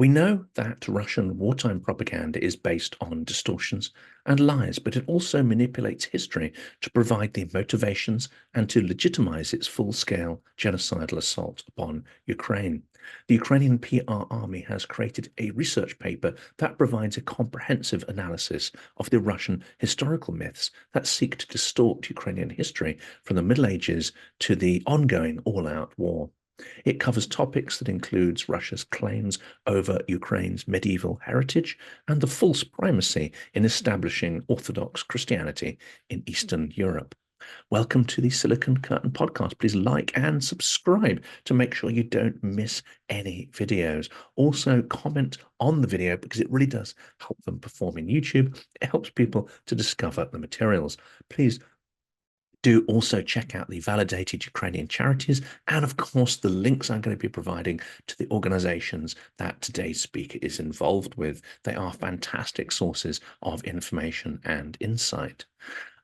We know that Russian wartime propaganda is based on distortions and lies, but it also manipulates history to provide the motivations and to legitimize its full-scale genocidal assault upon Ukraine. The Ukrainian PR army has created a research paper that provides a comprehensive analysis of the Russian historical myths that seek to distort Ukrainian history from the Middle Ages to the ongoing all-out war. It covers topics that includes Russia's claims over Ukraine's medieval heritage and the false primacy in establishing Orthodox Christianity in Eastern Europe. Welcome to the Silicon Curtain podcast. Please like and subscribe to make sure you don't miss any videos. Also, comment on the video because it really does help them perform in YouTube. It helps people to discover the materials. Please do also check out the validated Ukrainian charities and, of course, the links I'm going to be providing to the organizations that today's speaker is involved with. They are fantastic sources of information and insight.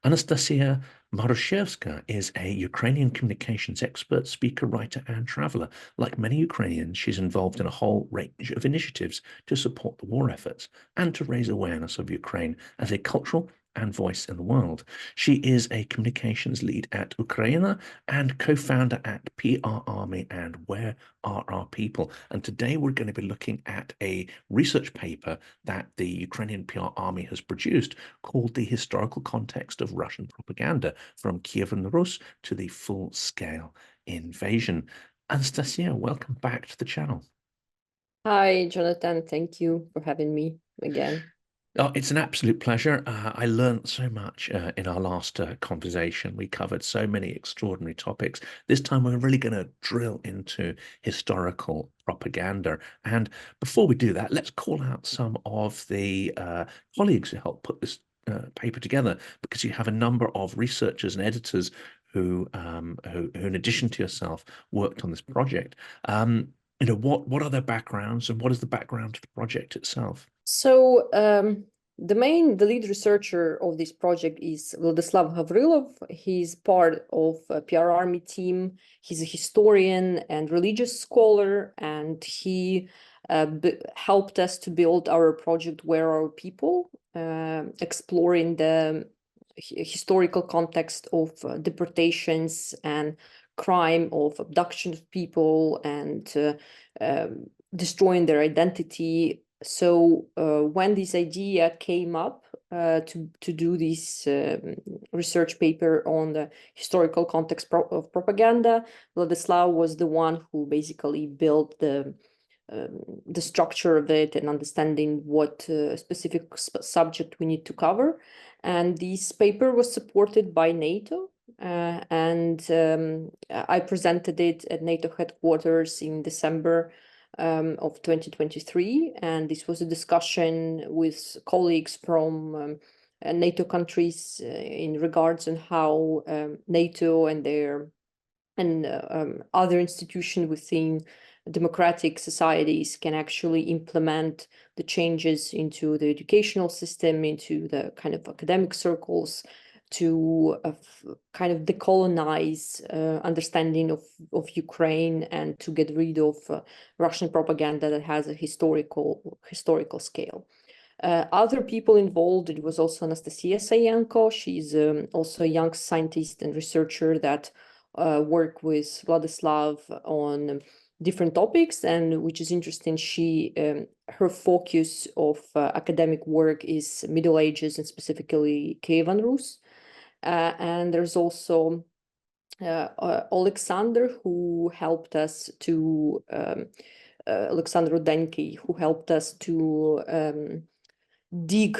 Anastasiia Marushevska is a Ukrainian communications expert, speaker, writer, and traveler. Like many Ukrainians, she's involved in a whole range of initiatives to support the war efforts and to raise awareness of Ukraine as a cultural and voice in the world. She is a communications lead at Ukraina and co-founder at PR Army and Where Are Our People? And today we're going to be looking at a research paper that the Ukrainian PR Army has produced called The Historical Context of Russian Propaganda from Kievan Rus to the Full-Scale Invasion. Anastasiia, welcome back to the channel. Hi, Jonathan. Thank you for having me again. Oh, it's an absolute pleasure. I learned so much in our last conversation. We covered so many extraordinary topics. This time, we're really going to drill into historical propaganda. And before we do that, let's call out some of the colleagues who helped put this paper together, because you have a number of researchers and editors who, in addition to yourself, worked on this project. What are their backgrounds, and what is the background to the project itself? So the lead researcher of this project is Vladislav Gavrilov. He's part of a PR Army team. He's a historian and religious scholar, and he helped us to build our project Where Are Our People, exploring the historical context of deportations and crime of abduction of people and destroying their identity. So when this idea came up to do this research paper on the historical context of propaganda, Vladislav was the one who basically built the structure of it and understanding what specific subject we need to cover. And this paper was supported by NATO. And I presented it at NATO headquarters in December of 2023, and this was a discussion with colleagues from NATO countries in regards on how NATO and their other institutions within democratic societies can actually implement the changes into the educational system, into the kind of academic circles, to kind of decolonize understanding of Ukraine and to get rid of Russian propaganda that has a historical scale. Other people involved, it was also Anastasiia Sayenko. She's also a young scientist and researcher that work with Vladislav on different topics, and which is interesting, she her focus of academic work is Middle Ages and specifically Kievan Rus. And there's also Alexander, who helped us to Alexander Rudenki, who helped us to dig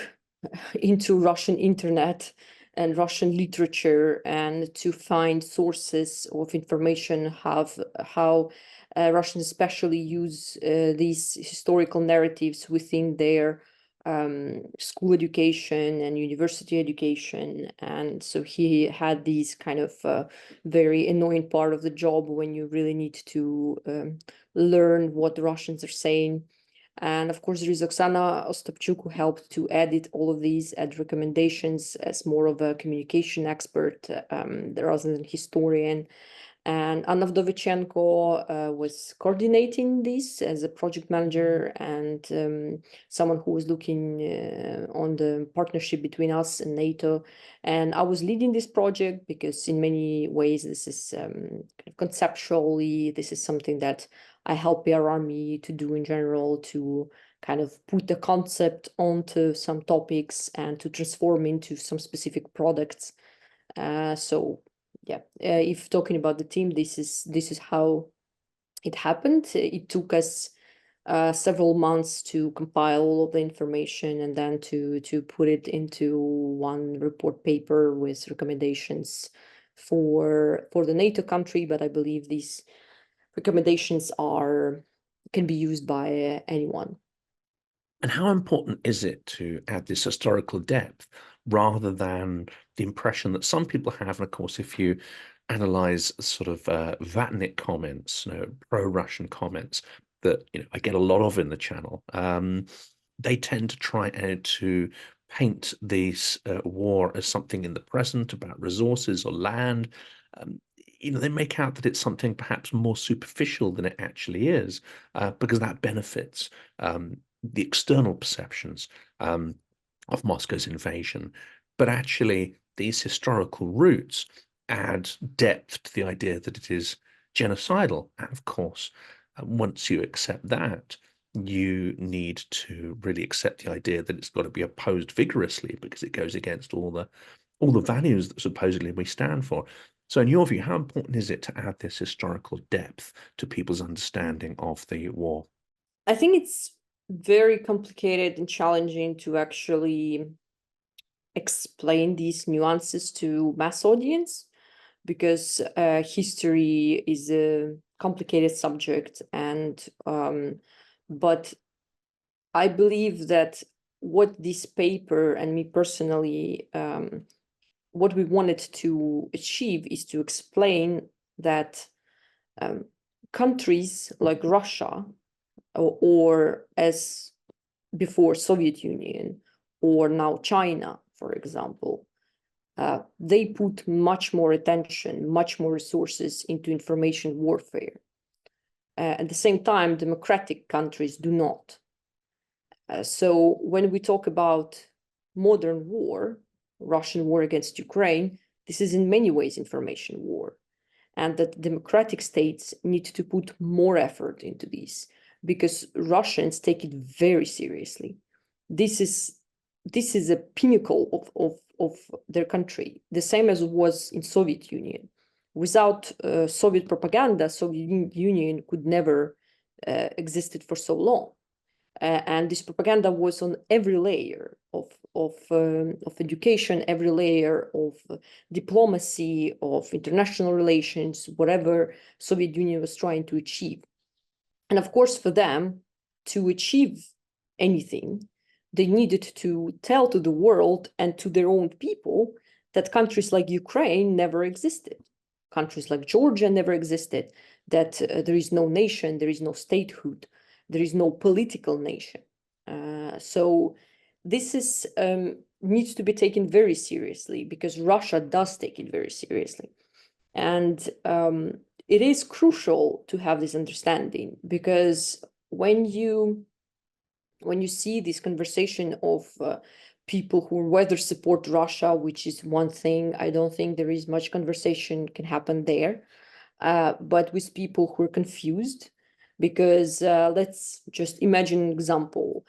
into Russian internet and Russian literature and to find sources of information, how Russians especially use these historical narratives within their school education and university education. And so he had these kind of very annoying part of the job when you really need to learn what the Russians are saying. And of course, there is Oksana Ostapchuk, who helped to edit all of these, add recommendations as more of a communication expert rather than historian. And Anna Vdovichenko was coordinating this as a project manager and someone who was looking on the partnership between us and NATO. And I was leading this project because in many ways, this is conceptually, this is something that I help PR Army to do in general, to kind of put the concept onto some topics and to transform into some specific products. So yeah, if talking about the team, this is how it happened. It took us several months to compile all of the information and then to put it into one report paper with recommendations for the NATO country. But I believe these recommendations can be used by anyone. And how important is it to add this historical depth rather than the impression that some people have? And of course, if you analyze sort of Vatnik comments, pro-Russian comments that I get a lot of in the channel, they tend to try to paint this war as something in the present about resources or land. They make out that it's something perhaps more superficial than it actually is, because that benefits the external perceptions of Moscow's invasion. But actually, these historical roots add depth to the idea that it is genocidal. And of course, once you accept that, you need to really accept the idea that it's got to be opposed vigorously because it goes against all the values that supposedly we stand for. So in your view, how important is it to add this historical depth to people's understanding of the war? I think it's very complicated and challenging to actually explain these nuances to mass audience, because history is a complicated subject. And but I believe that what this paper and me personally, what we wanted to achieve is to explain that countries like Russia, or as before Soviet Union, or now China, for example, they put much more attention, much more resources into information warfare. At the same time, democratic countries do not. So when we talk about modern war, Russian war against Ukraine, this is in many ways information war. And that democratic states need to put more effort into this, because Russians take it very seriously. This is a pinnacle of their country, the same as it was in Soviet Union. Without Soviet propaganda, Soviet Union could never existed for so long. And this propaganda was on every layer of education, every layer of diplomacy, of international relations, whatever Soviet Union was trying to achieve. And of course, for them to achieve anything, they needed to tell to the world and to their own people that countries like Ukraine never existed. Countries like Georgia never existed, that there is no nation, there is no statehood, there is no political nation. So this is needs to be taken very seriously, because Russia does take it very seriously. And it is crucial to have this understanding, because when you see this conversation of people who whether support Russia, which is one thing, I don't think there is much conversation can happen there, but with people who are confused, because let's just imagine an example.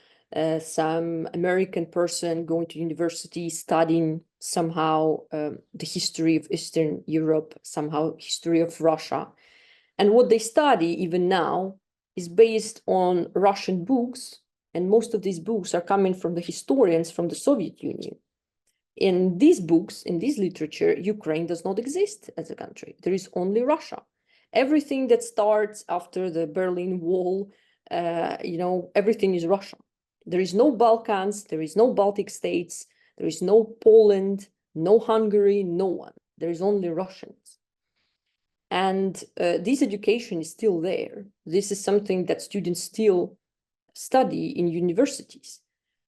Some American person going to university studying somehow the history of Eastern Europe, somehow history of Russia. And what they study even now is based on Russian books. And most of these books are coming from the historians from the Soviet Union. In these books, in this literature, Ukraine does not exist as a country. There is only Russia. Everything that starts after the Berlin Wall, everything is Russia. There is no Balkans, there is no Baltic states, there is no Poland, no Hungary, no one. There is only Russians. And this education is still there. This is something that students still study in universities.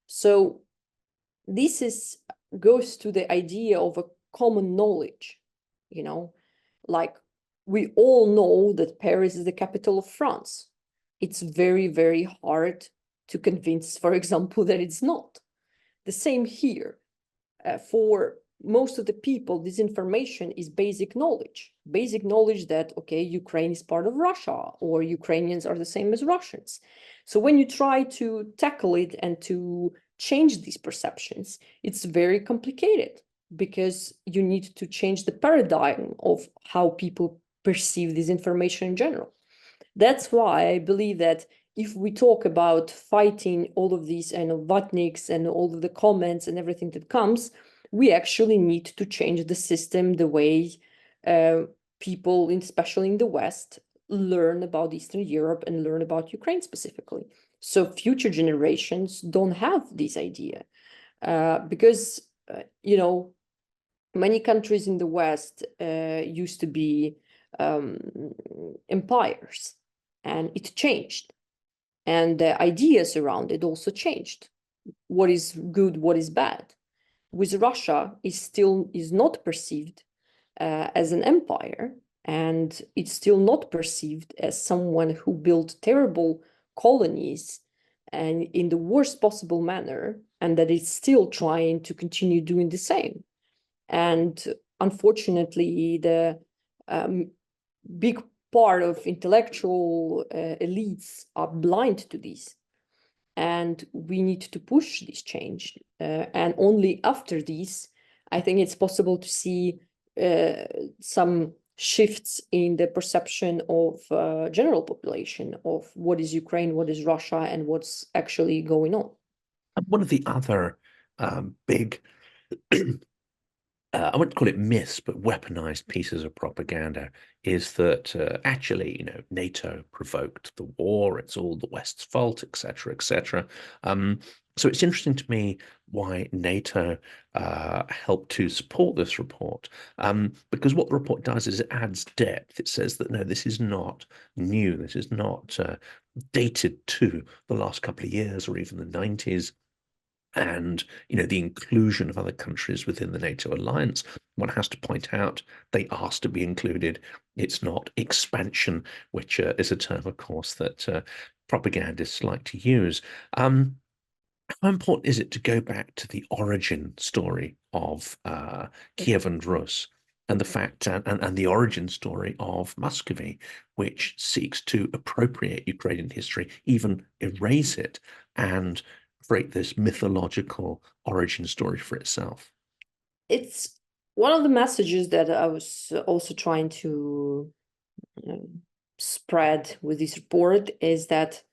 So this goes to the idea of a common knowledge, like we all know that Paris is the capital of France. It's very, very hard to convince, for example, that it's not. The same here. For most of the people, this information is basic knowledge that, okay, Ukraine is part of Russia, or Ukrainians are the same as Russians. So when you try to tackle it and to change these perceptions, it's very complicated because you need to change the paradigm of how people perceive this information in general. That's why I believe that if we talk about fighting all of these vatniks and all of the comments and everything that comes, we actually need to change the system, the way people, especially in the West, learn about Eastern Europe and learn about Ukraine specifically. So future generations don't have this idea because, many countries in the West used to be empires, and it changed. And the ideas around it also changed. What is good, what is bad. With Russia, is not perceived as an empire, and it's still not perceived as someone who built terrible colonies and in the worst possible manner, and that it's still trying to continue doing the same. And unfortunately, the big part of intellectual elites are blind to this. And we need to push this change. And only after this, I think it's possible to see some shifts in the perception of general population of what is Ukraine, what is Russia, and what's actually going on. One of the other big I wouldn't call it myths, but weaponized pieces of propaganda is that actually, NATO provoked the war. It's all the West's fault, etc., etc. So it's interesting to me why NATO helped to support this report, because what the report does is it adds depth. It says that no, this is not new. This is not dated to the last couple of years or even the 90s. And the inclusion of other countries within the NATO alliance, one has to point out they asked to be included. It's not expansion, which is a term, of course, that propagandists like to use. How important is it to go back to the origin story of Kiev and Rus, and the fact and the origin story of Muscovy, which seeks to appropriate Ukrainian history, even erase it, and create this mythological origin story for itself? It's one of the messages that I was also trying to spread with this report is that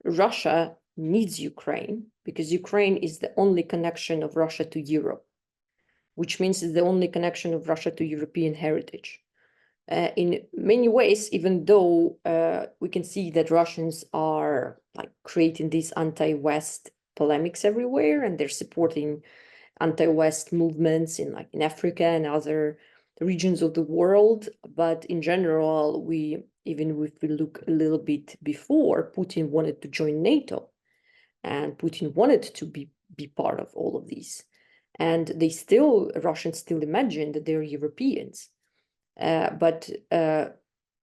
Russia needs Ukraine because Ukraine is the only connection of Russia to Europe, which means it's the only connection of Russia to European heritage. In many ways, even though we can see that Russians are creating these anti-West polemics everywhere, and they're supporting anti-West movements in Africa and other regions of the world, but in general, even if we look a little bit before, Putin wanted to join NATO, and Putin wanted to be part of all of these, and Russians still imagine that they're Europeans. But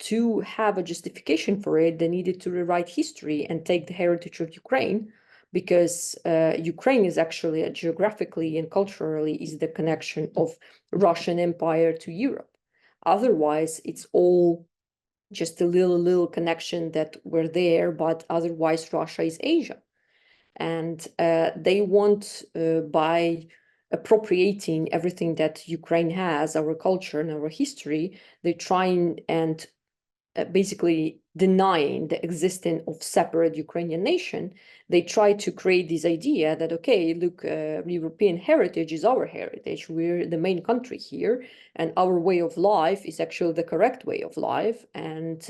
to have a justification for it, they needed to rewrite history and take the heritage of Ukraine, because Ukraine is actually geographically and culturally is the connection of Russian Empire to Europe. Otherwise, it's all just a little connection that were there, but otherwise Russia is Asia. And they want, by appropriating everything that Ukraine has, our culture and our history, they're trying and basically denying the existence of separate Ukrainian nation. They try to create this idea that, okay, look, European heritage is our heritage. We're the main country here, and our way of life is actually the correct way of life. And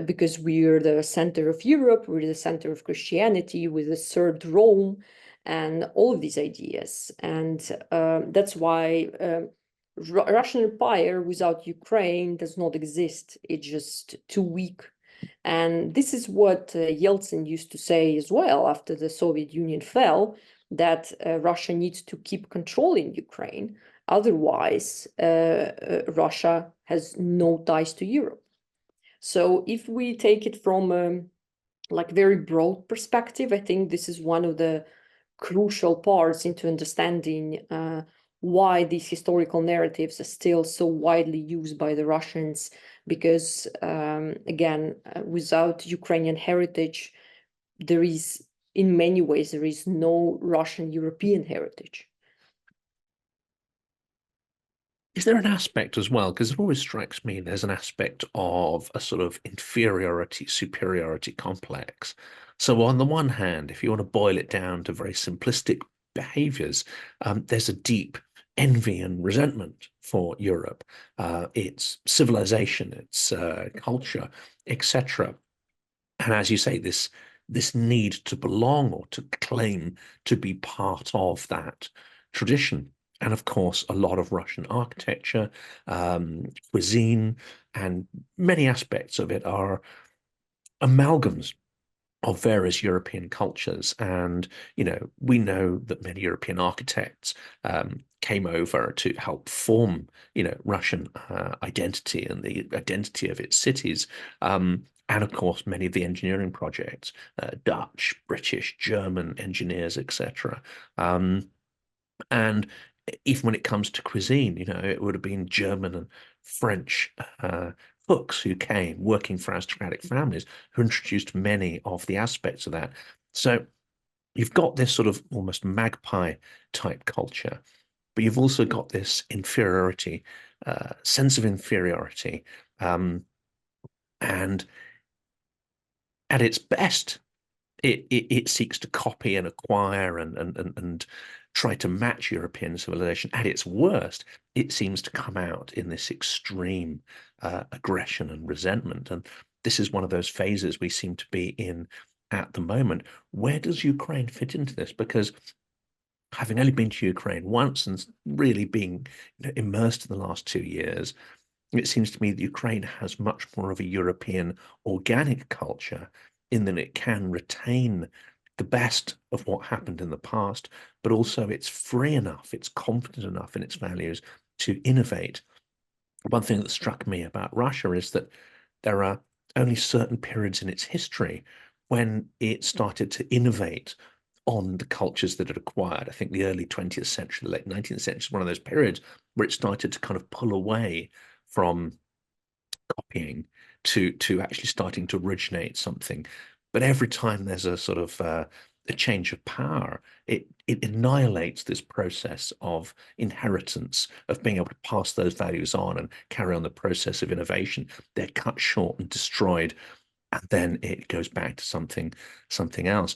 because we're the center of Europe, we're the center of Christianity, we're the third Rome, and all of these ideas. And that's why Russian Empire without Ukraine does not exist. It's just too weak. And this is what Yeltsin used to say as well after the Soviet Union fell, that Russia needs to keep controlling Ukraine. Otherwise, Russia has no ties to Europe. So if we take it from a like very broad perspective, I think this is one of the crucial parts into understanding why these historical narratives are still so widely used by the Russians, because again, without Ukrainian heritage, there is, in many ways, there is no Russian European heritage. Is there an aspect as well, because it always strikes me there's an aspect of a sort of inferiority, superiority complex. So on the one hand, if you want to boil it down to very simplistic behaviors, there's a deep envy and resentment for Europe, its civilization, its culture, etc. And as you say, this need to belong or to claim to be part of that tradition. And of course, a lot of Russian architecture, cuisine, and many aspects of it are amalgams of various European cultures. And, we know that many European architects came over to help form, Russian identity and the identity of its cities. And of course, many of the engineering projects, Dutch, British, German engineers, etc. And even when it comes to cuisine, it would have been German and French cooks who came working for aristocratic families who introduced many of the aspects of that. So you've got this sort of almost magpie type culture, but you've also got this inferiority, sense of inferiority. And at its best, it seeks to copy and acquire and try to match European civilization. At its worst, it seems to come out in this extreme aggression and resentment. And this is one of those phases we seem to be in at the moment. Where does Ukraine fit into this? Because having only been to Ukraine once and really being immersed in the last 2 years, it seems to me that Ukraine has much more of a European organic culture in that it can retain the best of what happened in the past, but also it's free enough, it's confident enough in its values to innovate. One thing that struck me about Russia is that there are only certain periods in its history when it started to innovate on the cultures that it acquired. I think the early 20th century, the late 19th century is one of those periods where it started to kind of pull away from copying to actually starting to originate something. But every time there's a sort of a change of power, it annihilates this process of inheritance, of being able to pass those values on and carry on the process of innovation. They're cut short and destroyed, and then it goes back to something else.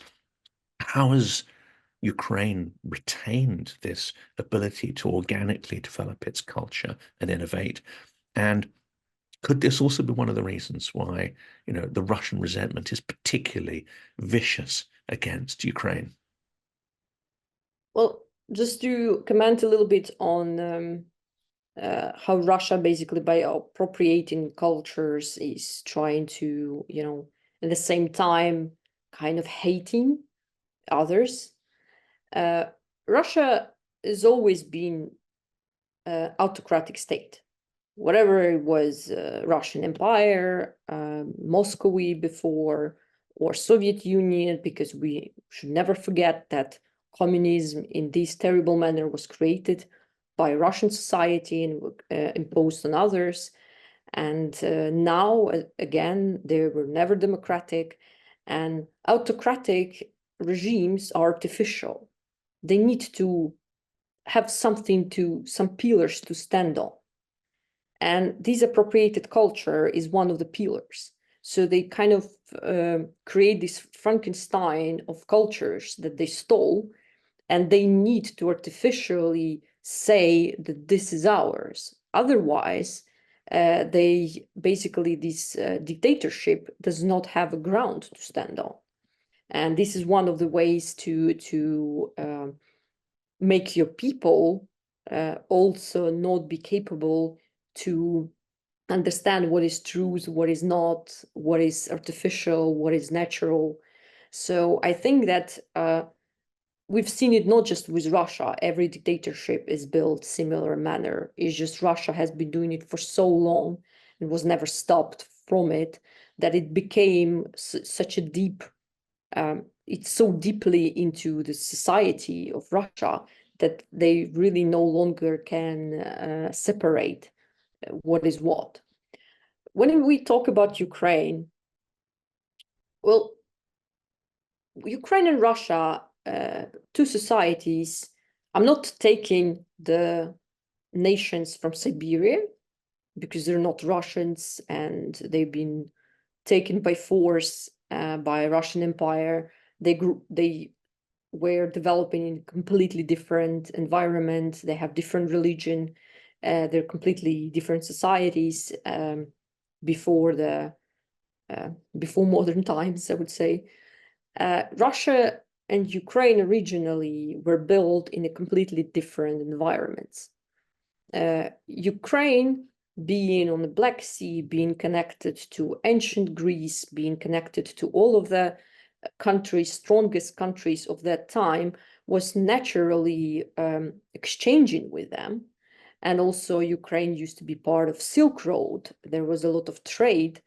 How has Ukraine retained this ability to organically develop its culture and innovate? And could this also be one of the reasons why, the Russian resentment is particularly vicious against Ukraine? Well, just to comment a little bit on how Russia basically by appropriating cultures is trying to, at the same time kind of hating others. Russia has always been an autocratic state. Whatever it was, Russian Empire, Muscovy before, or Soviet Union, because we should never forget that communism in this terrible manner was created by Russian society and imposed on others. And now, again, they were never democratic, and autocratic regimes are artificial. They need to have some pillars to stand on. And this appropriated culture is one of the pillars. So they kind of create this Frankenstein of cultures that they stole, and they need to artificially say that this is ours. Otherwise, they basically, this dictatorship does not have a ground to stand on. And this is one of the ways to make your people also not be capable to understand what is truth, what is not, what is artificial, what is natural. So I think that we've seen it not just with Russia. Every dictatorship is built similar manner. It's just Russia has been doing it for so long and was never stopped from it, that it became such a deep, it's so deeply into the society of Russia that they really no longer can separate what is what. When we talk about Ukraine, well, Ukraine and Russia, two societies. I'm not taking the nations from Siberia because they're not Russians and they've been taken by force by Russian Empire. They were developing in a completely different environment. They have different religion. They're completely different societies before modern times, I would say. Russia and Ukraine originally were built in a completely different environments. Ukraine being on the Black Sea, being connected to ancient Greece, being connected to all of the strongest countries of that time, was naturally exchanging with them. And also Ukraine used to be part of Silk Road. There was a lot of trade.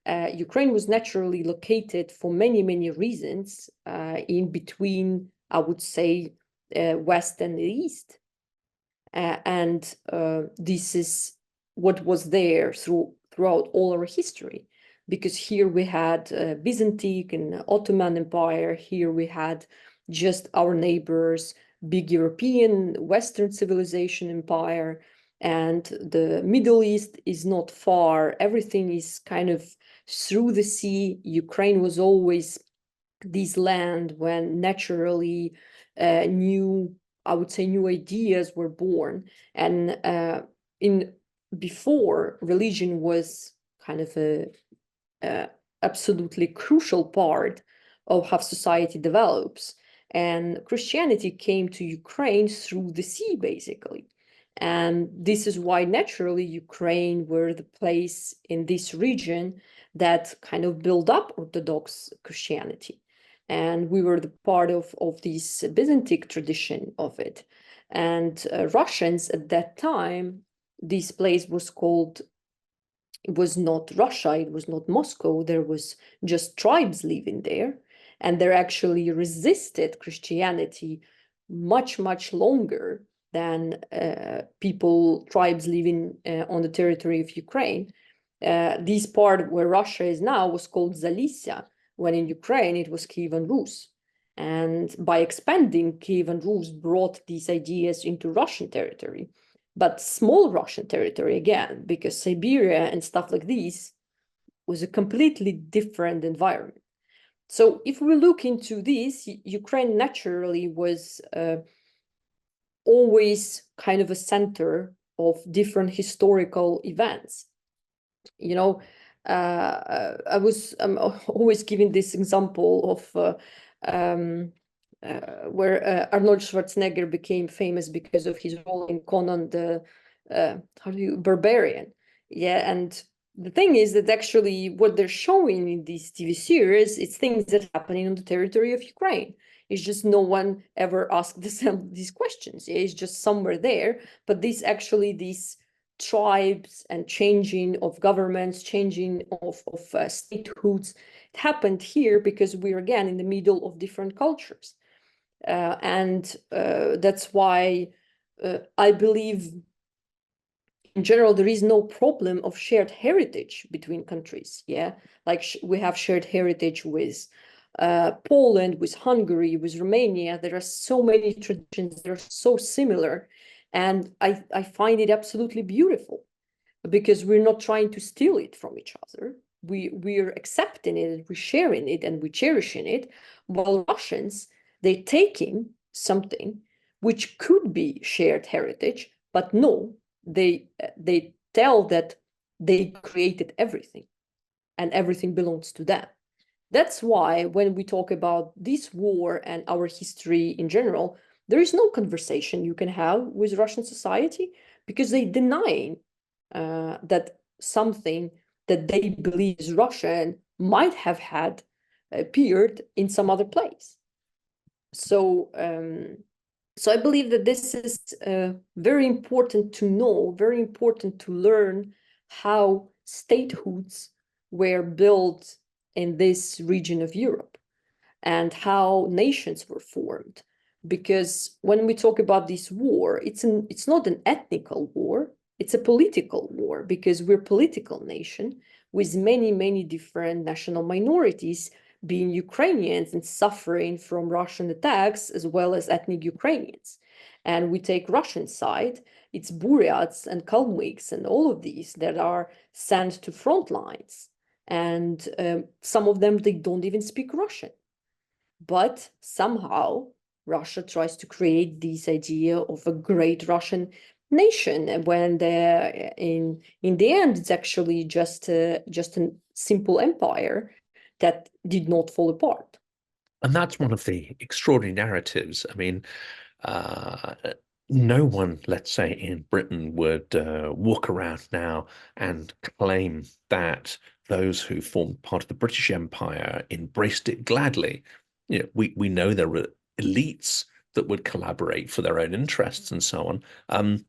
Ukraine was naturally located for many, many reasons in between, I would say, West and the East. And this is what was there throughout all our history, because here we had Byzantine and Ottoman Empire. Here we had just our neighbors, big European Western civilization empire, and the Middle East is not far. Everything is kind of through the sea. Ukraine was always this land when naturally new ideas were born. And before, religion was kind of a absolutely crucial part of how society develops. And Christianity came to Ukraine through the sea, basically. And this is why naturally Ukraine were the place in this region that kind of built up Orthodox Christianity. And we were the part of this Byzantine tradition of it. And Russians at that time, this place was called, it was not Russia, it was not Moscow, there was just tribes living there. And they actually resisted Christianity much, much longer than tribes living on the territory of Ukraine. This part where Russia is now was called Zalicia, when in Ukraine it was Kievan Rus. And by expanding, Kievan Rus brought these ideas into Russian territory, but small Russian territory again, because Siberia and stuff like this was a completely different environment. So if we look into this, Ukraine naturally was always kind of a center of different historical events. You know, I'm always giving this example of where Arnold Schwarzenegger became famous because of his role in Conan the Barbarian. Yeah, and the thing is that actually what they're showing in these TV series is things that are happening on the territory of Ukraine. It's just no one ever asked these questions. It's just somewhere there. But these tribes and changing of governments, changing of statehoods, it happened here because we're again in the middle of different cultures. And that's why I believe in general, there is no problem of shared heritage between countries. Yeah, like we have shared heritage with Poland, with Hungary, with Romania. There are so many traditions that are so similar. And I find it absolutely beautiful because we're not trying to steal it from each other. We're accepting it, we're sharing it, and we're cherishing it. While Russians, they're taking something which could be shared heritage, but no, they tell that they created everything and everything belongs to them. That's why when we talk about this war and our history in general, there is no conversation you can have with Russian society because they deny that something that they believe is Russian might have had appeared in some other place. So, so I believe that this is very important to know, very important to learn how statehoods were built in this region of Europe and how nations were formed. Because when we talk about this war, it's not an ethnical war, it's a political war, because we're a political nation with many, many different national minorities, being Ukrainians and suffering from Russian attacks, as well as ethnic Ukrainians. And we take Russian side, it's Buryats and Kalmyks and all of these that are sent to front lines. And some of them, they don't even speak Russian. But somehow Russia tries to create this idea of a great Russian nation, when in the end it's actually just a simple empire that did not fall apart. And that's one of the extraordinary narratives. I mean, no one, let's say, in Britain would walk around now and claim that those who formed part of the British Empire embraced it gladly. You know, we know there were elites that would collaborate for their own interests and so on.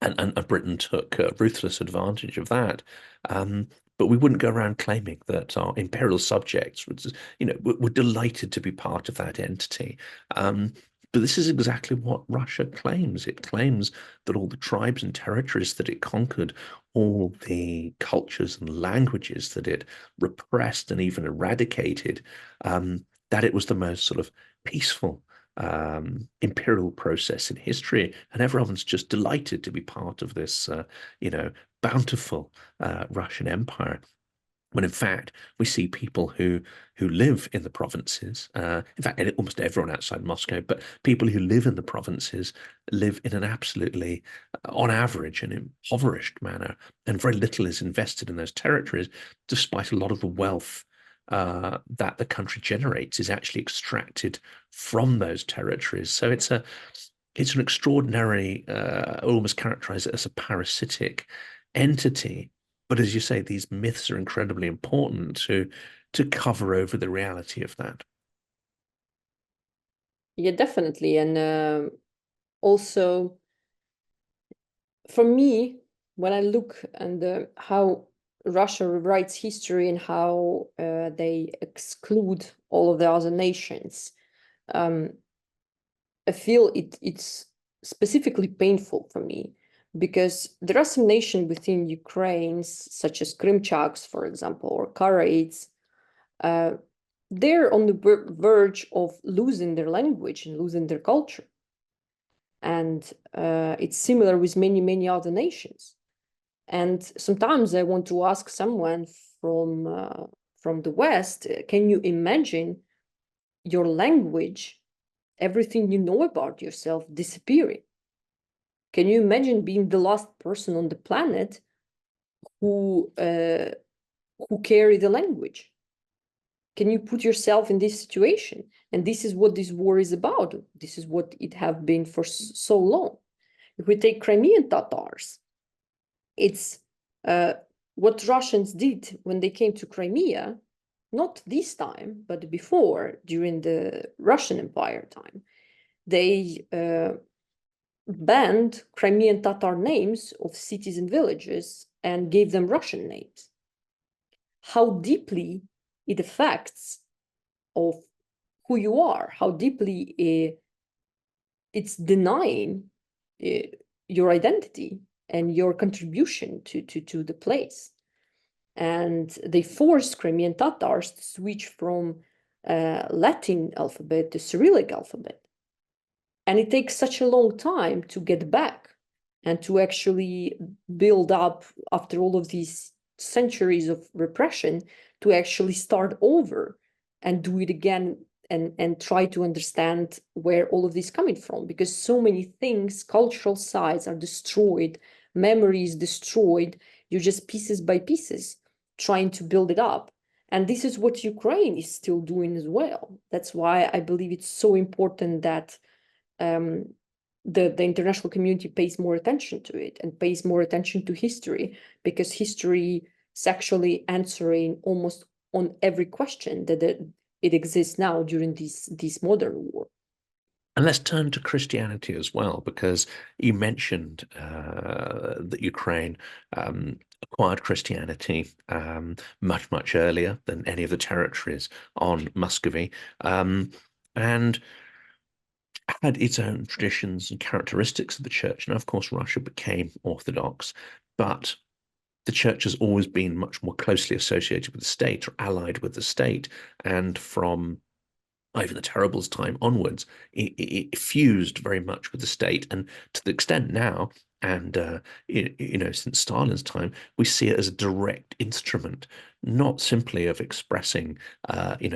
And Britain took ruthless advantage of that. But we wouldn't go around claiming that our imperial subjects were delighted to be part of that entity. But this is exactly what Russia claims. It claims that all the tribes and territories that it conquered, all the cultures and languages that it repressed and even eradicated, that it was the most sort of peaceful imperial process in history, and everyone's just delighted to be part of this, bountiful Russian Empire. When in fact we see people who live in the provinces, in fact almost everyone outside Moscow, but people who live in the provinces live in an absolutely, on average, an impoverished manner, and very little is invested in those territories, despite a lot of the wealth that the country generates is actually extracted from those territories. So it's an extraordinary, almost characterize it as a parasitic entity. But as you say, these myths are incredibly important to cover over the reality of that. Yeah, definitely. And also, for me, when I look and how Russia rewrites history and how they exclude all of the other nations, I feel it's specifically painful for me, because there are some nations within Ukraine, such as Krimchaks, for example, or Karaites. They're on the verge of losing their language and losing their culture. And it's similar with many, many other nations. And sometimes I want to ask someone from the West, can you imagine your language, everything you know about yourself, disappearing? Can you imagine being the last person on the planet who carry the language? Can you put yourself in this situation? And this is what this war is about. This is what it have been for so long. If we take Crimean Tatars, it's what Russians did when they came to Crimea, not this time, but before, during the Russian Empire time. They banned Crimean Tatar names of cities and villages and gave them Russian names. How deeply it affects of who you are, how deeply it's denying your identity and your contribution to the place. And they forced Crimean Tatars to switch from Latin alphabet to Cyrillic alphabet. And it takes such a long time to get back and to actually build up, after all of these centuries of repression, to actually start over and do it again and try to understand where all of this is coming from. Because so many things, cultural sites are destroyed, memory is destroyed, you're just pieces by pieces trying to build it up. And this is what Ukraine is still doing as well. That's why I believe it's so important that the international community pays more attention to it and pays more attention to history, because history is actually answering almost on every question that it exists now during this modern war. And let's turn to Christianity as well, because you mentioned that Ukraine acquired Christianity much, much earlier than any of the territories on Muscovy, and had its own traditions and characteristics of the church. Now, of course, Russia became Orthodox, but the church has always been much more closely associated with the state or allied with the state. And from even the Terribles time onwards, it fused very much with the state. And to the extent now, and since Stalin's time, we see it as a direct instrument, not simply of expressing,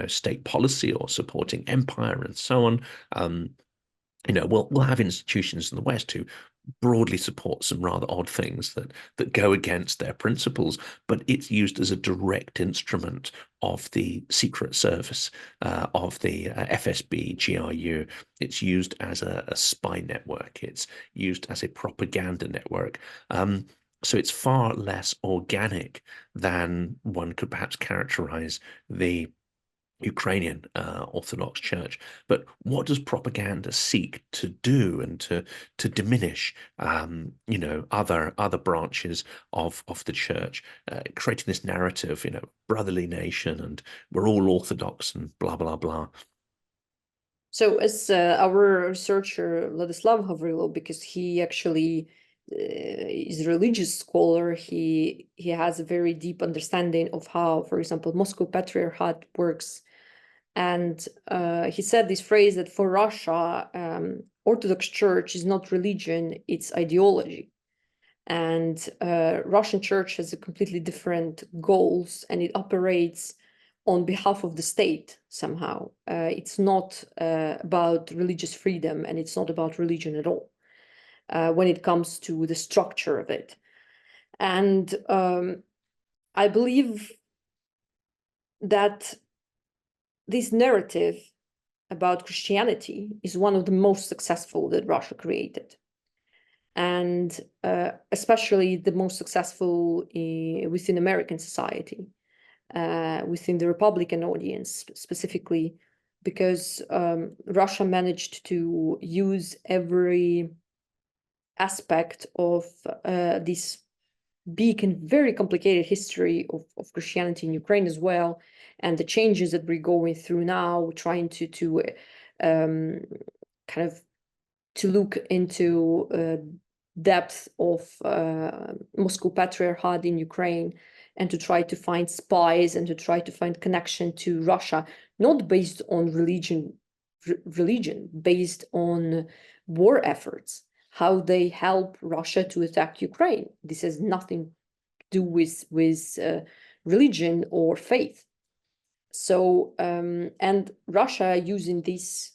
state policy or supporting empire and so on. We'll have institutions in the West who broadly support some rather odd things that go against their principles, but it's used as a direct instrument of the Secret Service, of the FSB, GRU. It's used as a spy network. It's used as a propaganda network. So it's far less organic than one could perhaps characterize the Ukrainian Orthodox Church. But what does propaganda seek to do and to diminish, other branches of the church, creating this narrative, brotherly nation, and we're all Orthodox and blah blah blah. So as our researcher Vladislav Gavrilov, because he actually is a religious scholar, he has a very deep understanding of how, for example, Moscow Patriarchate works. And he said this phrase that for Russia, Orthodox Church is not religion, it's ideology. And Russian Church has a completely different goals, and it operates on behalf of the state somehow. It's not about religious freedom, and it's not about religion at all when it comes to the structure of it. And I believe that this narrative about Christianity is one of the most successful that Russia created. And especially the most successful within American society, within the Republican audience specifically, because Russia managed to use every aspect of this big and very complicated history of Christianity in Ukraine as well, and the changes that we're going through now, trying to kind of to look into depth of Moscow Patriarchate in Ukraine, and to try to find spies and to try to find connection to Russia, not based on religion, based on war efforts, how they help Russia to attack Ukraine. This has nothing to do with religion or faith. So, and Russia, using these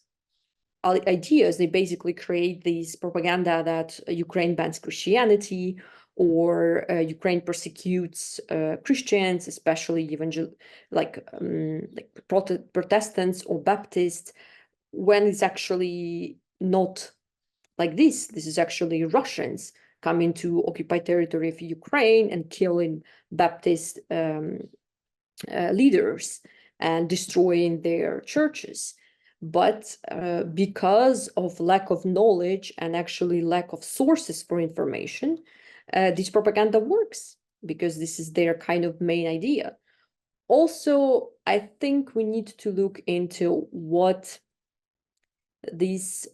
ideas, they basically create this propaganda that Ukraine bans Christianity, or Ukraine persecutes Christians, especially Protestants or Baptists, when it's actually not like this. This is actually Russians coming to occupy territory of Ukraine and killing Baptist leaders and destroying their churches. But because of lack of knowledge and actually lack of sources for information, this propaganda works, because this is their kind of main idea. Also, I think we need to look into what these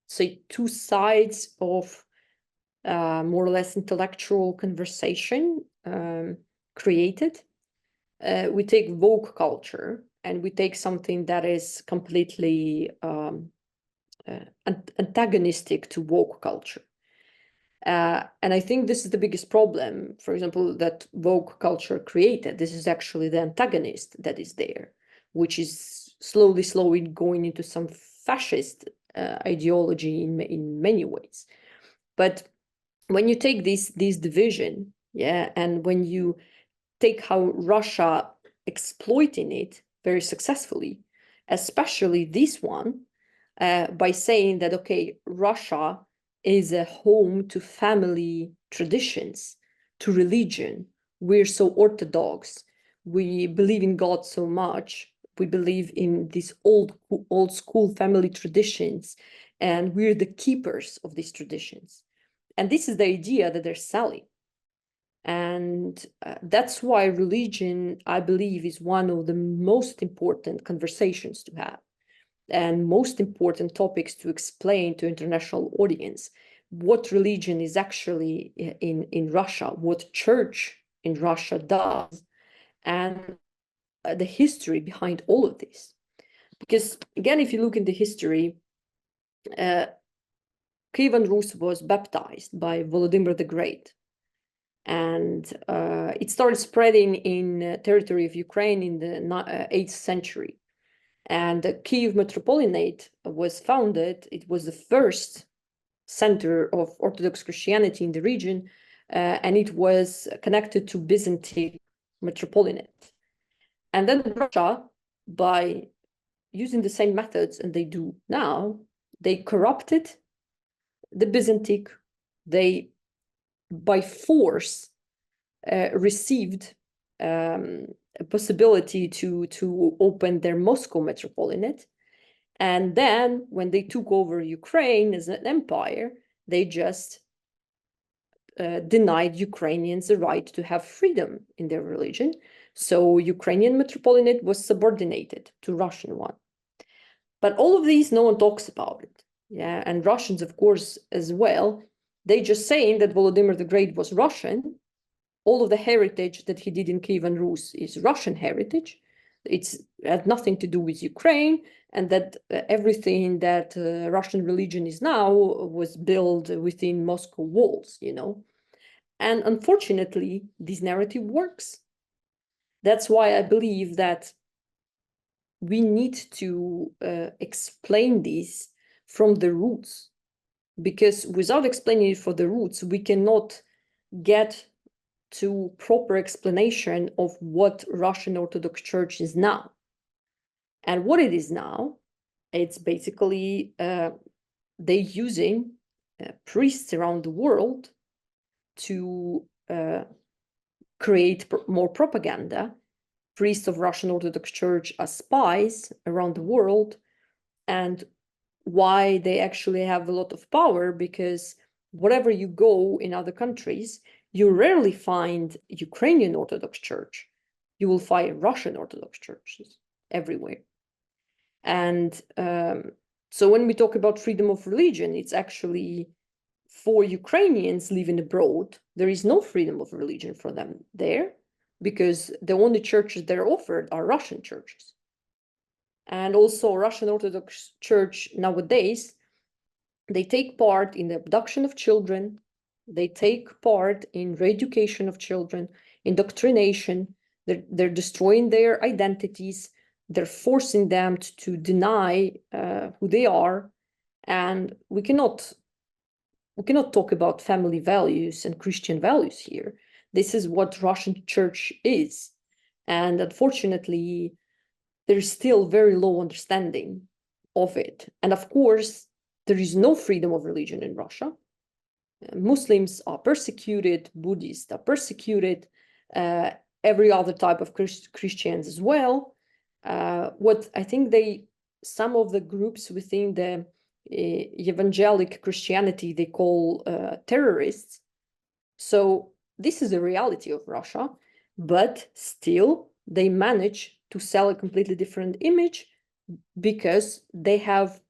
say two sides of more or less intellectual conversation created. We take woke culture, and we take something that is completely antagonistic to woke culture. And I think this is the biggest problem, for example, that woke culture created. This is actually the antagonist that is there, which is slowly going into some fascist ideology in many ways. But when you take this division, and when you take how Russia exploiting it very successfully, especially this one, by saying that, okay, Russia is a home to family traditions, to religion. We're so Orthodox. We believe in God so much. We believe in these old school family traditions, and we're the keepers of these traditions. And this is the idea that they're selling. And that's why religion, I believe, is one of the most important conversations to have and most important topics to explain to international audience what religion is actually in Russia, what church in Russia does, and the history behind all of this. Because again, if you look in the history, Kievan Rus was baptized by Volodymyr the Great. And it started spreading in territory of Ukraine in the 8th century. And the Kiev Metropolitanate was founded. It was the first center of Orthodox Christianity in the region, and it was connected to Byzantine Metropolitanate. And then Russia, by using the same methods and they do now, they corrupted the Byzantine. They, by force, received a possibility to open their Moscow Metropolitanate. And then when they took over Ukraine as an empire, they just denied Ukrainians the right to have freedom in their religion. So Ukrainian Metropolitanate was subordinated to Russian one. But all of these, no one talks about it. Yeah, and Russians, of course, as well. They just saying that Volodymyr the Great was Russian. All of the heritage that he did in Kievan Rus is Russian heritage. It had nothing to do with Ukraine, and that everything that Russian religion is now was built within Moscow walls, you know. And unfortunately, this narrative works. That's why I believe that we need to explain this from the roots, because without explaining it from the roots, we cannot get to proper explanation of what Russian Orthodox Church is now. And what it is now, it's basically they using priests around the world to create more propaganda. Priests of Russian Orthodox Church as spies around the world. And why they actually have a lot of power, because wherever you go in other countries, you rarely find Ukrainian Orthodox Church. You will find Russian Orthodox churches everywhere. And so when we talk about freedom of religion, it's actually for Ukrainians living abroad, there is no freedom of religion for them there, because the only churches that are offered are Russian churches. And also Russian Orthodox Church nowadays, they take part in the abduction of children. They take part in re-education of children, indoctrination. They're destroying their identities. They're forcing them to deny who they are. And we cannot talk about family values and Christian values here. This is what Russian Church is. And unfortunately, there's still very low understanding of it. And of course, there is no freedom of religion in Russia. Muslims are persecuted, Buddhists are persecuted, every other type of Christians as well. What I think some of the groups within the evangelic Christianity, they call terrorists. So this is the reality of Russia, but still they manage to sell a completely different image because they have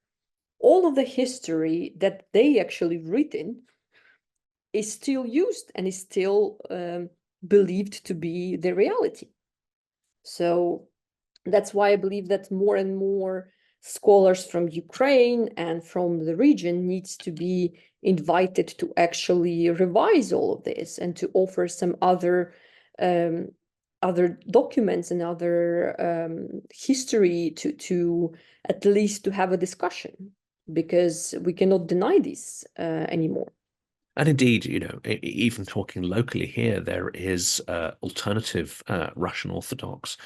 all of the history that they actually written is still used and is still believed to be the reality. So that's why I believe that more and more scholars from Ukraine and from the region needs to be invited to actually revise all of this and to offer some other documents and other history to at least to have a discussion, because we cannot deny this anymore. And indeed, you know, even talking locally here, there is alternative Russian Orthodox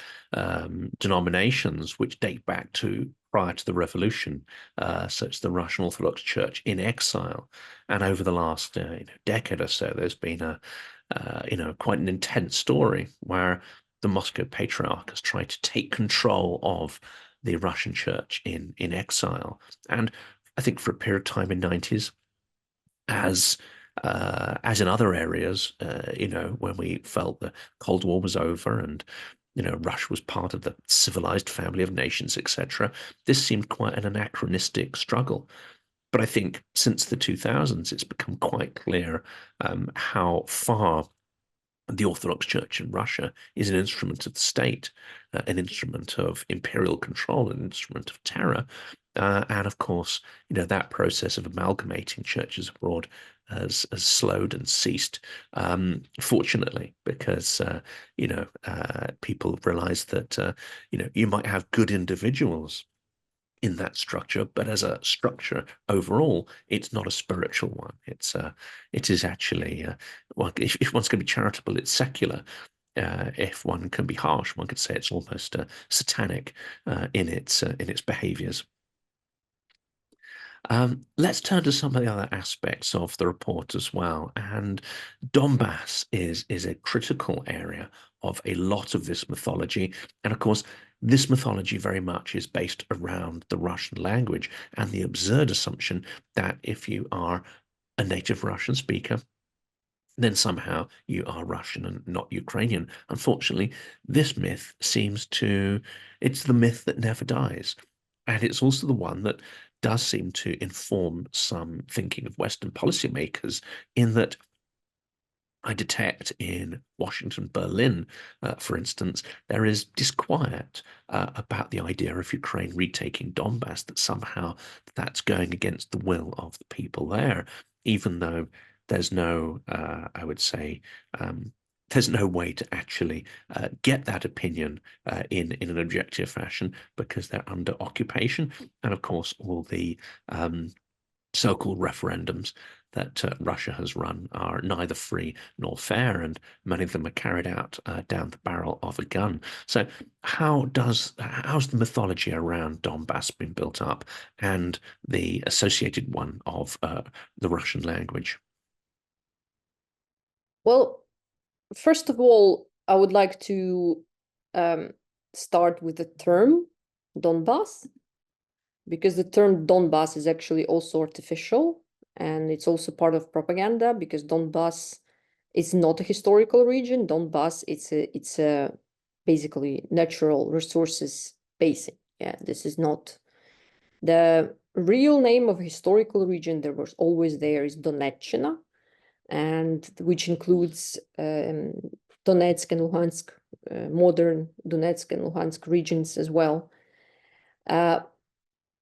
denominations which date back to prior to the revolution, such as the Russian Orthodox Church in exile. And over the last decade or so, there's been quite an intense story where the Moscow Patriarch has tried to take control of the Russian church in exile. And I think for a period of time in 90s, as in other areas, when we felt the Cold War was over and Russia was part of the civilized family of nations, etc., this seemed quite an anachronistic struggle. But I think since the 2000s, it's become quite clear how far the Orthodox Church in Russia is an instrument of the state, an instrument of imperial control, an instrument of terror. And of course, that process of amalgamating churches abroad has slowed and ceased, fortunately, because, people realize that, you might have good individuals in that structure, but as a structure overall, it's not a spiritual one. It is actually, well, if one's going to be charitable, it's secular. If one can be harsh, one could say it's almost satanic in its behaviors. Let's turn to some of the other aspects of the report as well. And Donbass is a critical area of a lot of this mythology. And of course, this mythology very much is based around the Russian language and the absurd assumption that if you are a native Russian speaker, then somehow you are Russian and not Ukrainian. Unfortunately, this myth it's the myth that never dies. And it's also the one that does seem to inform some thinking of Western policymakers, in that I detect in Washington, Berlin, for instance, there is disquiet about the idea of Ukraine retaking Donbass, that somehow that's going against the will of the people there, even though there's no, I would say, there's no way to actually get that opinion in an objective fashion, because they're under occupation. And of course, all the so-called referendums that Russia has run are neither free nor fair, and many of them are carried out down the barrel of a gun. So how's the mythology around Donbass been built up, and the associated one of the Russian language? Well, first of all, I would like to start with the term Donbass, because the term Donbass is actually also artificial, and it's also part of propaganda, because Donbass is not a historical region. Donbass, it's a basically natural resources basin. Yeah, this is not the real name of a historical region. There was always there is Donetchina, and which includes Donetsk and Luhansk, modern Donetsk and Luhansk regions as well.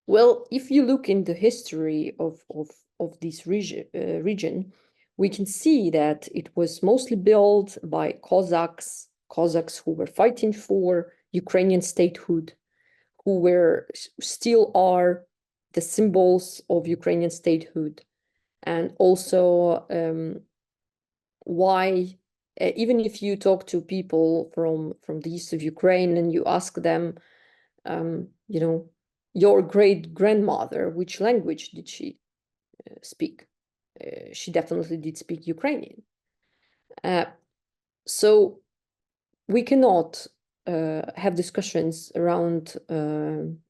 Well, if you look in the history of this region, we can see that it was mostly built by Cossacks who were fighting for Ukrainian statehood, who still are the symbols of Ukrainian statehood. And also, why, even if you talk to people from the east of Ukraine and you ask them, your great-grandmother, which language did she speak? She definitely did speak Ukrainian. So we cannot have discussions around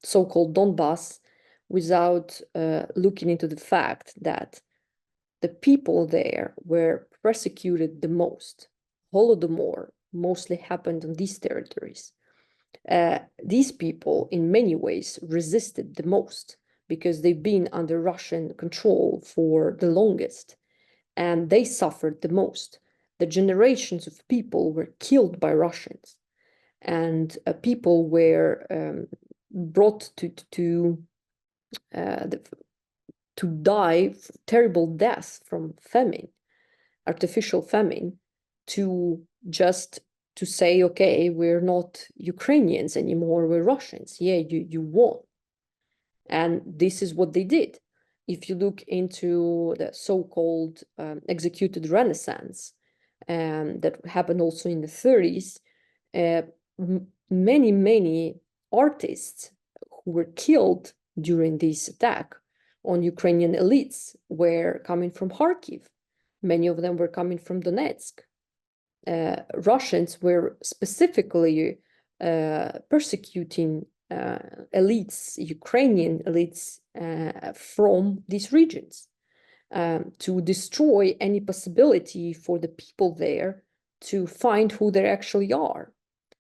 so-called Donbass without looking into the fact that the people there were persecuted the most. Holodomor mostly happened on these territories. These people, in many ways, resisted the most, because they've been under Russian control for the longest, and they suffered the most. The generations of people were killed by Russians, and people were brought to die terrible deaths from famine, artificial famine, to say, okay, we're not Ukrainians anymore, we're Russians. Yeah, you won. And this is what they did. If you look into the so-called executed Renaissance, that happened also in the 30s, many artists who were killed during this attack on Ukrainian elites were coming from Kharkiv. Many of them were coming from Donetsk. Russians were specifically persecuting elites, Ukrainian elites from these regions, to destroy any possibility for the people there to find who they actually are,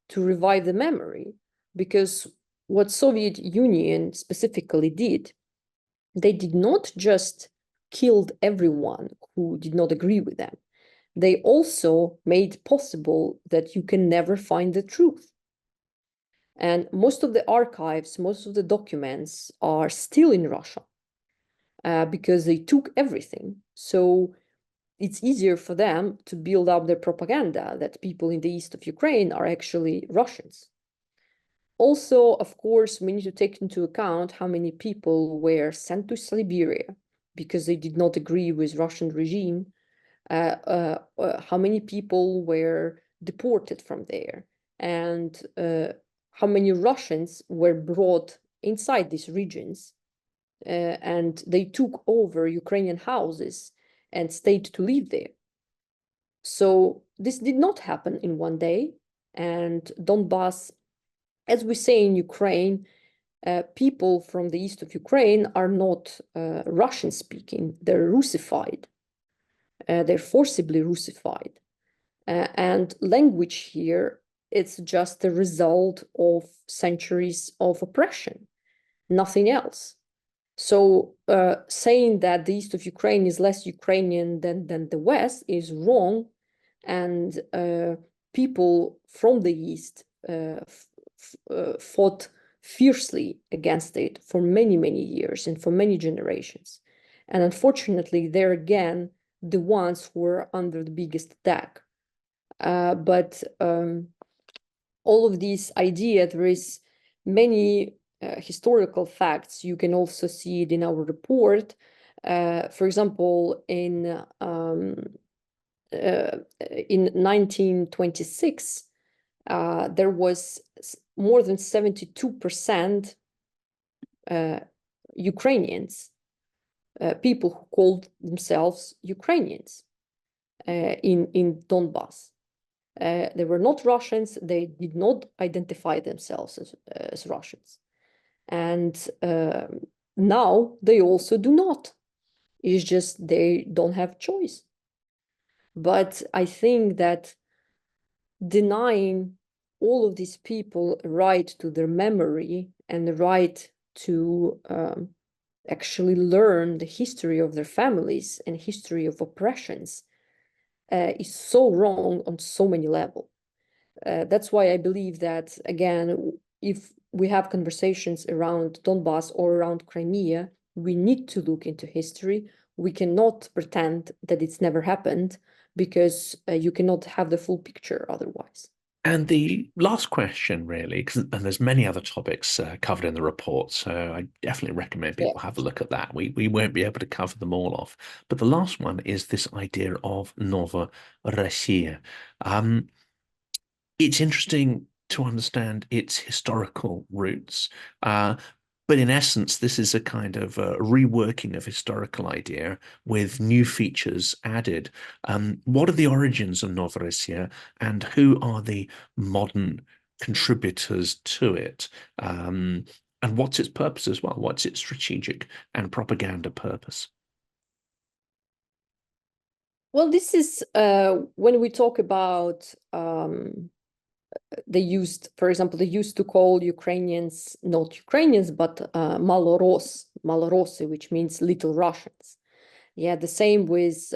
to revive the memory. Because what Soviet Union specifically did, they did not just killed everyone who did not agree with them. They also made possible that you can never find the truth. And most of the archives, most of the documents are still in Russia because they took everything. So it's easier for them to build up their propaganda that people in the east of Ukraine are actually Russians. Also, of course, we need to take into account how many people were sent to Siberia because they did not agree with Russian regime, how many people were deported from there, and how many Russians were brought inside these regions, and they took over Ukrainian houses and stayed to live there. So this did not happen in one day, and Donbass, as we say in Ukraine, people from the east of Ukraine are not Russian speaking, they're Russified. They're forcibly Russified. And language here, it's just a result of centuries of oppression, nothing else. So saying that the east of Ukraine is less Ukrainian than the West is wrong. And people from the east fought fiercely against it for many, many years and for many generations. And unfortunately, they're again the ones who were under the biggest attack. But all of these ideas, there is many historical facts. You can also see it in our report. For example, in 1926, there was more than 72% Ukrainians, people who called themselves Ukrainians in Donbass. They were not Russians. They did not identify themselves as Russians. And now they also do not. It's just they don't have choice. But I think that denying all of these people a right to their memory and the right to actually learn the history of their families and history of oppressions is so wrong on so many levels. That's why I believe that, again, if we have conversations around Donbass or around Crimea, we need to look into history. We cannot pretend that it's never happened, because you cannot have the full picture otherwise. And the last question, really, and there's many other topics covered in the report, so I definitely recommend people have a look at that. We won't be able to cover them all off. But the last one is this idea of Nova Russia. It's interesting to understand its historical roots. But in essence, this is a kind of reworking of historical idea with new features added. What are the origins of Novorossiya, and who are the modern contributors to it? And what's its purpose as well? What's its strategic and propaganda purpose? Well, this is when we talk about for example, they used to call Ukrainians not Ukrainians, but Malorossi, which means little Russians. Yeah, the same with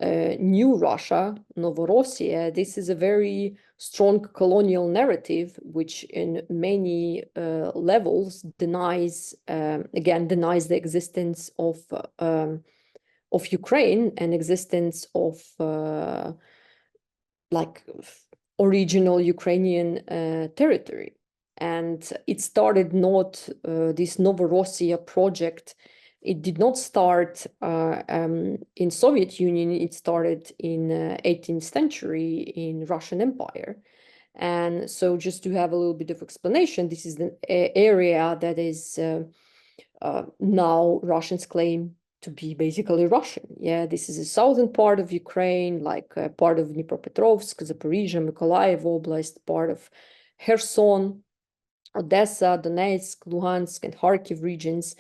New Russia, Novorossiya. This is a very strong colonial narrative, which in many levels denies the existence of Ukraine and existence of like original Ukrainian territory. And it started not this Novorossiya project. It did not start in Soviet Union. It started in 18th century in Russian Empire. And so just to have a little bit of explanation, this is the area that is now Russians claim to be basically Russian. Yeah, this is the southern part of Ukraine, like part of Dnipropetrovsk, Zaporizhia, Mykolaiv Oblast, part of Kherson, Odessa, Donetsk, Luhansk, and Kharkiv regions.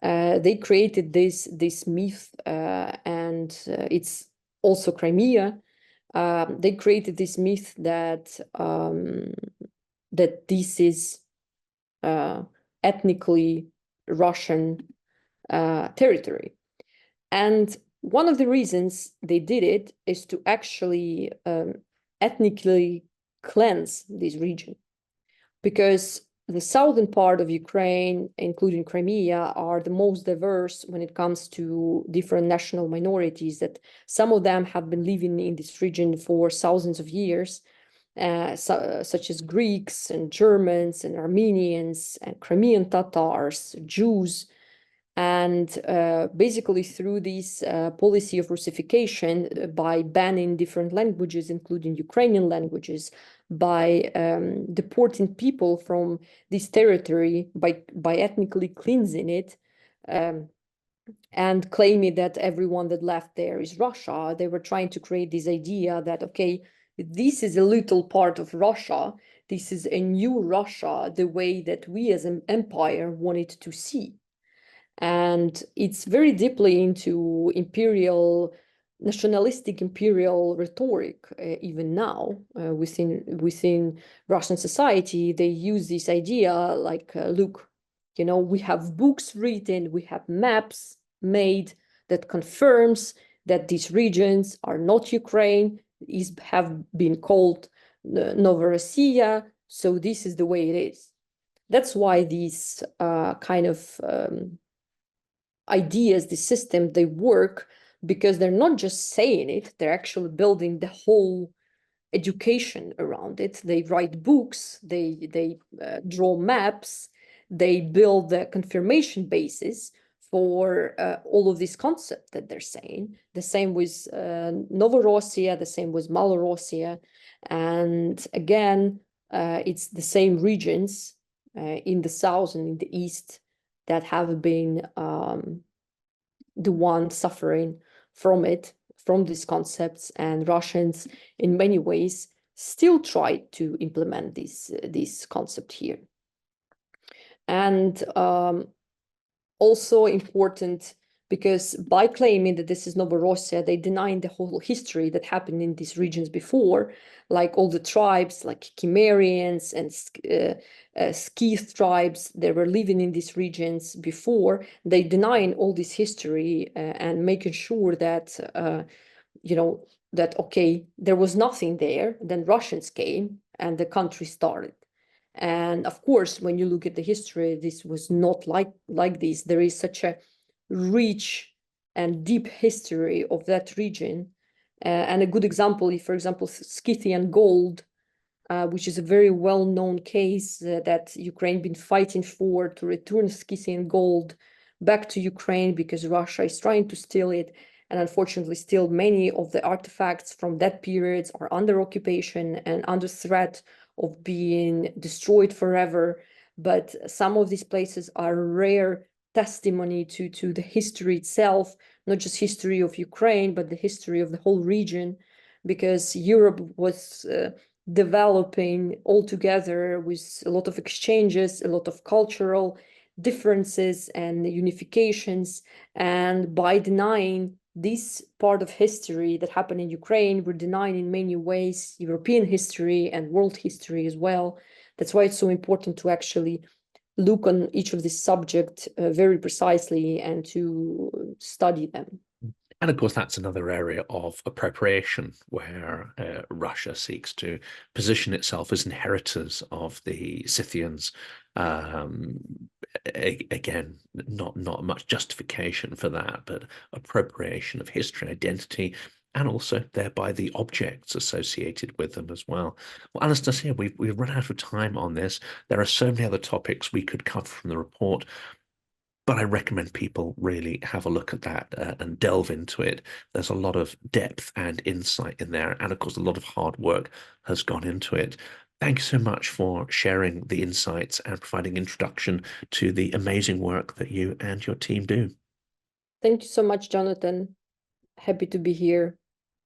They created this myth, and it's also Crimea. They created this myth that that this is ethnically Russian territory. And one of the reasons they did it is to actually ethnically cleanse this region, because the southern part of Ukraine, including Crimea, are the most diverse when it comes to different national minorities, that some of them have been living in this region for thousands of years, such as Greeks and Germans and Armenians and Crimean Tatars, Jews. And basically through this policy of Russification, by banning different languages, including Ukrainian languages, by deporting people from this territory, by ethnically cleansing it, and claiming that everyone that left there is Russia, they were trying to create this idea that, okay, this is a little part of Russia, this is a new Russia, the way that we as an empire wanted to see. And it's very deeply into nationalistic imperial rhetoric, even now within Russian society. They use this idea like, look, you know, we have books written, we have maps made that confirms that these regions are not Ukraine, have been called Novorossiya, so this is the way it is. That's why these kind of ideas, the system, they work, because they're not just saying it, they're actually building the whole education around it. They write books, they draw maps, they build the confirmation basis for all of these concepts that they're saying. The same with Novorossiya, the same with Malorossia. And again, it's the same regions in the south and in the east that have been the one suffering from it, from these concepts. And Russians, in many ways, still try to implement this concept here. And also important, because by claiming that this is Novorossiya, they deny the whole history that happened in these regions before, like all the tribes, like Cimmerians and Scyth tribes that were living in these regions before. They denying all this history and making sure that, you know, that, okay, there was nothing there, then Russians came and the country started. And of course, when you look at the history, this was not like this. There is such a rich and deep history of that region. And a good example, if, for example, Scythian gold, which is a very well-known case that Ukraine been fighting for, to return Scythian gold back to Ukraine, because Russia is trying to steal it. And unfortunately, still many of the artifacts from that period are under occupation and under threat of being destroyed forever. But some of these places are rare testimony to the history itself, not just history of Ukraine, but the history of the whole region, because Europe was developing all together with a lot of exchanges, a lot of cultural differences and unifications. And by denying this part of history that happened in Ukraine, we're denying in many ways European history and world history as well. That's why it's so important to actually look on each of these subjects very precisely and to study them. And of course, that's another area of appropriation where Russia seeks to position itself as inheritors of the Scythians. Again, not much justification for that, but appropriation of history, identity, and also thereby the objects associated with them as well. Well, Anastasia, we've run out of time on this. There are so many other topics we could cover from the report, but I recommend people really have a look at that and delve into it. There's a lot of depth and insight in there. And of course, a lot of hard work has gone into it. Thank you so much for sharing the insights and providing introduction to the amazing work that you and your team do. Thank you so much, Jonathan. Happy to be here.